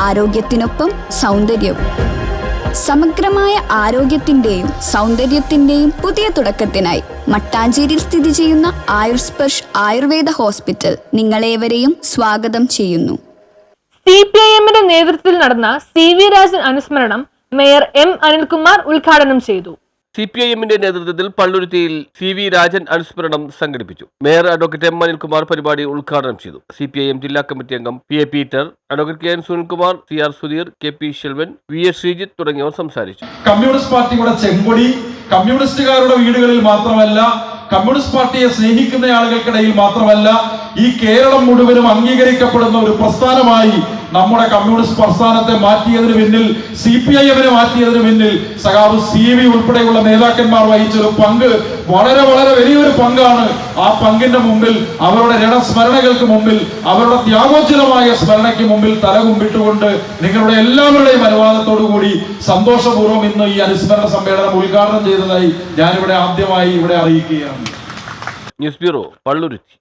ആരോഗ്യത്തിനൊപ്പം സൗന്ദര്യവും. സമഗ്രമായ ആരോഗ്യത്തിന്റെയും സൗന്ദര്യത്തിന്റെയും പുതിയ തുടക്കത്തിനായി മട്ടാഞ്ചേരിയിൽ സ്ഥിതി ചെയ്യുന്ന ആയുർസ്പർശ് ആയുർവേദ ഹോസ്പിറ്റൽ നിങ്ങളേവരെയും സ്വാഗതം ചെയ്യുന്നു. CPIMന്റെ നേതൃത്വത്തിൽ നടന്ന CV രാജൻ അനുസ്മരണം മേയർ M അനിൽകുമാർ ഉദ്ഘാടനം ചെയ്തു. CPIMന്റെ നേതൃത്വത്തിൽ പള്ളുരുത്തിയിൽ CV രാജൻ അനുസ്മരണം സംഘടിപ്പിച്ചു. മേയർ അഡ്വക്കേറ്റ് M അനിൽകുമാർ പരിപാടി ഉദ്ഘാടനം ചെയ്തു. CPIM ജില്ലാ കമ്മിറ്റി അംഗം PA Peter, advocate KN Sunilkumar, CR Sudheer, KP Selvan, VS Sreejith തുടങ്ങിയവർ സംസാരിച്ചു. കമ്മ്യൂണിസ്റ്റ് പാർട്ടിയുടെ ചെങ്കൊടി കമ്മ്യൂണിസ്റ്റുകാരുടെ വീടുകളിൽ മാത്രമല്ല, കമ്മ്യൂണിസ്റ്റ് പാർട്ടിയെ സ്നേഹിക്കുന്ന ആളുകൾക്കിടയിൽ മാത്രമല്ല, ഈ കേരളം മുഴുവനും അംഗീകരിക്കപ്പെടുന്ന ഒരു പ്രസ്ഥാനമായി നമ്മുടെ കമ്മ്യൂണിസ്റ്റ് പ്രസ്ഥാനത്തെ മാറ്റിയതിന് പിന്നിൽ, CPIMനെ മാറ്റിയതിന് പിന്നിൽ സഖാവ് CV ഉൾപ്പെടെയുള്ള നേതാക്കന്മാർ വഹിച്ചൊരു പങ്ക് വളരെ വളരെ വലിയൊരു പങ്കാണ്. ആ പങ്കിന്റെ മുമ്പിൽ, അവരുടെ രണസ്മരണകൾക്ക് മുമ്പിൽ, അവരുടെ ത്യാഗോജ്വലമായ സ്മരണയ്ക്ക് മുമ്പിൽ തലകുമ്പിട്ടുകൊണ്ട് നിങ്ങളുടെ എല്ലാവരുടെയും അനുവാദത്തോടു കൂടി സന്തോഷപൂർവ്വം ഇന്ന് ഈ അനുസ്മരണ സമ്മേളനം ഉദ്ഘാടനം ചെയ്തതായി ഞാനിവിടെ ആദ്യമായി അറിയിക്കുകയാണ്. News bureau, Palluruthy.